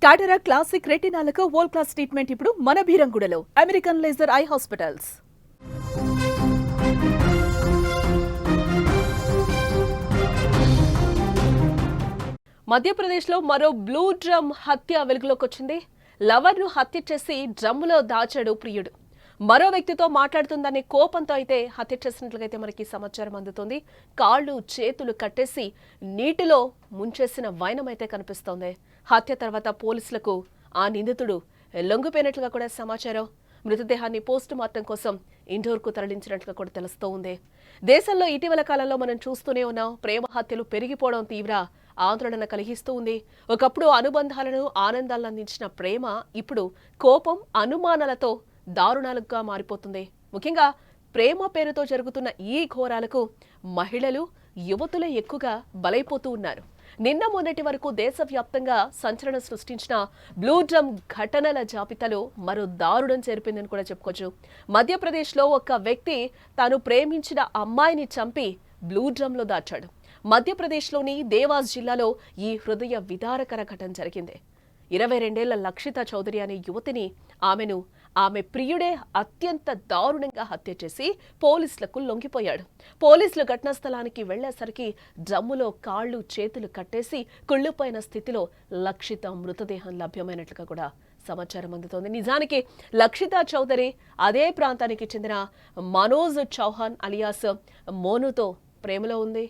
టాటరా classic రెటినాలకు world class treatment ఇప్పుడు మన భీరంగూడలో American laser eye hospitals. మధ్యప్రదేశ్లో మరో బ్లూ డ్రమ్ హత్య వెలుగులోకి వచ్చింది. లవర్ను హత్య చేసి డ్రమ్ములో దాచాడు ప్రియుడు. మరో వ్యక్తితో మాట్లాడుతుందనే కోపంతో అయితే హత్య చేసినట్లుగా మనకి సమాచారం అందుతోంది. కాళ్ళు చేతులు కట్టేసి నీటిలో ముంచేసిన వైనం అయితే కనిపిస్తోంది. హత్య తర్వాత పోలీసులకు ఆ నిందితుడు లొంగిపోయినట్లుగా కూడా సమాచారం. మృతదేహాన్ని పోస్ట్ మార్టం కోసం ఇండోర్కు తరలించినట్లుగా కూడా తెలుస్తూ ఉంది. దేశంలో ఇటీవల కాలంలో మనం చూస్తూనే ఉన్నాం. ప్రేమ హత్యలు పెరిగిపోవడం తీవ్ర ఆందోళన కలిగిస్తూ ఉంది. ఒకప్పుడు అనుబంధాలను ఆనందాలను అందించిన ప్రేమ ఇప్పుడు కోపం అనుమానాలతో దారుణాలుగా మారిపోతుంది. ముఖ్యంగా ప్రేమ పేరుతో జరుగుతున్న ఈ ఘోరాలకు మహిళలు యువతులే ఎక్కువగా బలైపోతూ ఉన్నారు. నిన్న మొన్నటి వరకు దేశవ్యాప్తంగా సంచలనం సృష్టించిన బ్లూ డ్రమ్ ఘటనల జాబితాలో మరో దారుణం చేరిపోయిందని కూడా చెప్పుకోవచ్చు. మధ్యప్రదేశ్లో ఒక వ్యక్తి తాను ప్రేమించిన అమ్మాయిని చంపి బ్లూ డ్రమ్లో దాచాడు. మధ్యప్రదేశ్లోని దేవాస్ జిల్లాలో ఈ హృదయ విదారకర ఘటన జరిగింది. 22 ఏళ్ల లక్షిత చౌదరి అనే యువతిని ఆమె ప్రియుడే అత్యంత దారుణంగా హత్య చేసి పోలీసులకు లొంగిపోయాడు. పోలీసులు ఘటనా స్థలానికి వెళ్లేసరికి డ్రమ్ములో కాళ్ళు చేతులు కట్టేసి కుళ్ళిపోయిన స్థితిలో లక్షిత మృతదేహం లభ్యమైనట్లుగా కూడా సమాచారం అందుతోంది. నిజానికి లక్షిత చౌదరి అదే ప్రాంతానికి చెందిన మనోజ్ చౌహాన్ అలియాస్ మోనుతో ప్రేమలో ఉంది.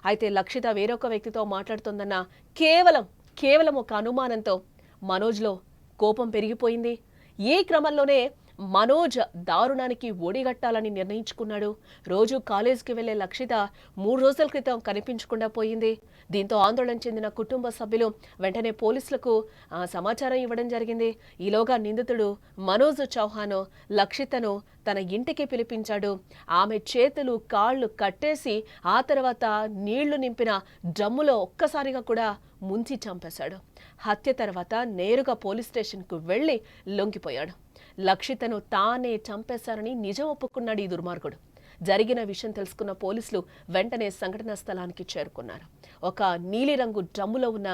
అయితే లక్షిత వేరొక వ్యక్తితో మాట్లాడుతోందన్న కేవలం ఒక అనుమానంతో మనోజ్లో కోపం పెరిగిపోయింది. ఈ క్రమంలోనే మనోజ్ దారుణానికి ఒడిగట్టాలని నిర్ణయించుకున్నాడు. రోజు కాలేజీకి వెళ్లే లక్షిత 3 రోజుల క్రితం కనిపించకుండా పోయింది. దీంతో ఆందోళన చెందిన కుటుంబ సభ్యులు వెంటనే పోలీసులకు సమాచారం ఇవ్వడం జరిగింది. ఈలోగా నిందితుడు మనోజ్ చౌహాన్ లక్షితను తన ఇంటికి పిలిపించాడు. ఆమె చేతులు కాళ్ళు కట్టేసి ఆ తర్వాత నీళ్లు నింపిన డ్రమ్ములో ఒక్కసారిగా కూడా ముంచి చంపేశాడు. హత్య తర్వాత నేరుగా పోలీస్ స్టేషన్కు వెళ్లి లొంగిపోయాడు. లక్షితను తానే చంపేశారని నిజం ఒప్పుకున్నాడు ఈ దుర్మార్గుడు. జరిగిన విషయం తెలుసుకున్న పోలీసులు వెంటనే సంఘటనా స్థలానికి చేరుకున్నారు. ఒక నీలిరంగు డ్రమ్ములో ఉన్న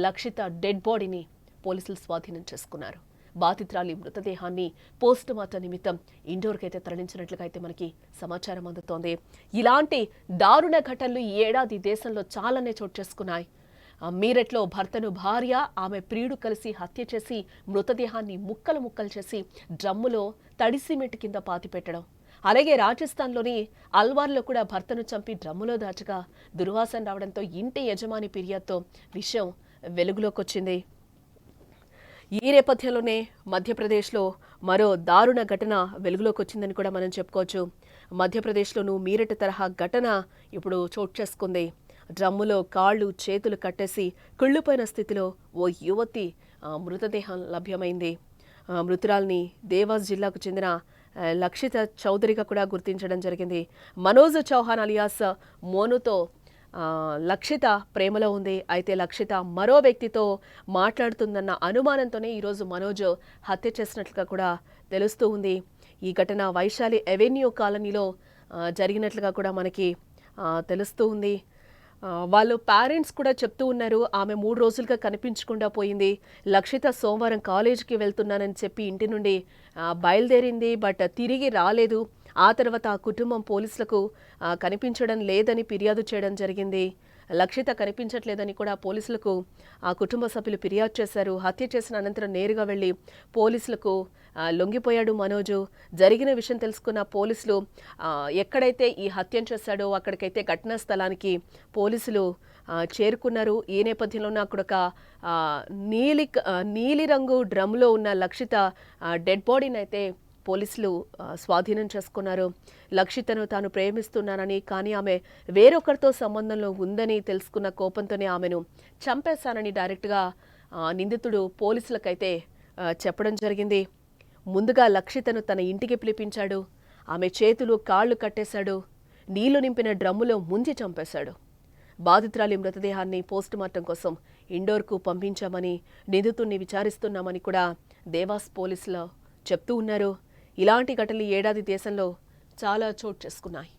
లక్షిత డెడ్ బాడీని పోలీసులు స్వాధీనం చేసుకున్నారు. బాధితురాలి మృతదేహాన్ని పోస్ట్ మార్టం నిమిత్తం ఇండోర్కైతే తరలించినట్లుగా అయితే మనకి సమాచారం అందుతోంది. ఇలాంటి దారుణ ఘటనలు ఈ ఏడాది దేశంలో చాలానే చోటు చేసుకున్నాయి. మీరట్లో భర్తను భార్య ఆమె ప్రియుడు కలిసి హత్య చేసి మృతదేహాన్ని ముక్కలు చేసి డ్రమ్ములో తడి సిమెంట్ కింద పాతిపెట్టడం. అలాగే రాజస్థాన్లోని అల్వార్లో కూడా భర్తను చంపి డ్రమ్ములో దాచగా దుర్వాసన రావడంతో ఇంటి యజమాని ఫిర్యాదుతో విషయం వెలుగులోకి వచ్చింది. ఈ నేపథ్యంలోనే మధ్యప్రదేశ్లో మరో దారుణ ఘటన వెలుగులోకి వచ్చిందని కూడా మనం చెప్పుకోవచ్చు. మధ్యప్రదేశ్లోనూ మీరట్ తరహా ఘటన ఇప్పుడు చోటు చేసుకుంది. డ్రమ్ములో కాళ్ళు చేతులు కట్టేసి కుళ్ళిపోయిన స్థితిలో ఓ యువతి మృతదేహం లభ్యమైంది. మృతురాల్ని దేవాస్ జిల్లాకు చెందిన లక్షిత చౌదరిగా కూడా గుర్తించడం జరిగింది. మనోజ్ చౌహాన్ అలియాస్ మోనుతో లక్షిత ప్రేమలో ఉంది. అయితే లక్షిత మరో వ్యక్తితో మాట్లాడుతుందన్న అనుమానంతోనే ఈరోజు మనోజ్ హత్య చేసినట్లుగా కూడా తెలుస్తూ ఉంది. ఈ ఘటన వైశాలి అవెన్యూ కాలనీలో జరిగినట్లుగా కూడా మనకి తెలుస్తూ ఉంది. వాళ్ళు పేరెంట్స్ కూడా చెప్తూ ఉన్నారు, ఆమె 3 రోజులుగా కనిపించకుండా పోయింది. లక్షిత సోమవారం కాలేజీకి వెళ్తున్నానని చెప్పి ఇంటి నుండి బయలుదేరింది, బట్ తిరిగి రాలేదు. ఆ తర్వాత ఆ కుటుంబం పోలీసులకు కనిపించడం లేదని ఫిర్యాదు చేయడం జరిగింది. లక్షిత కనిపించట్లేదని కూడా పోలీసులకు ఆ కుటుంబ సభ్యులు ఫిర్యాదు చేశారు. హత్య చేసిన అనంతరం నేరుగా వెళ్లి పోలీసులకు లొంగిపోయాడు మనోజు. జరిగిన విషయం తెలుసుకున్న పోలీసులు ఎక్కడైతే ఈ హత్యను చేశాడో అక్కడికైతే ఘటనా స్థలానికి పోలీసులు చేరుకున్నారు. ఈ నేపథ్యంలోనే అక్కడ ఒక నీలిరంగు డ్రమ్లో ఉన్న లక్షిత డెడ్ బాడీని అయితే పోలీసులు స్వాధీనం చేసుకున్నారు. లక్షితను తాను ప్రేమిస్తున్నానని, కానీ ఆమె వేరొకరితో సంబంధంలో ఉందని తెలుసుకున్న కోపంతోనే ఆమెను చంపేశానని డైరెక్ట్గా నిందితుడు పోలీసులకైతే చెప్పడం జరిగింది. ముందుగా లక్షితను తన ఇంటికి పిలిపించాడు. ఆమె చేతులు కాళ్ళు కట్టేశాడు. నీళ్లు నింపిన డ్రమ్ములో ముంచి చంపేశాడు. బాధితురాలి మృతదేహాన్ని పోస్ట్ మార్టం కోసం ఇండోర్కు పంపించామని, నిందితుడిని విచారిస్తున్నామని కూడా దేవాస్ పోలీసులు చెప్తూ ఉన్నారు. ఇలాంటి ఘటనలు ఏడాది దేశంలో చాలా చోటు చేసుకున్నాయి.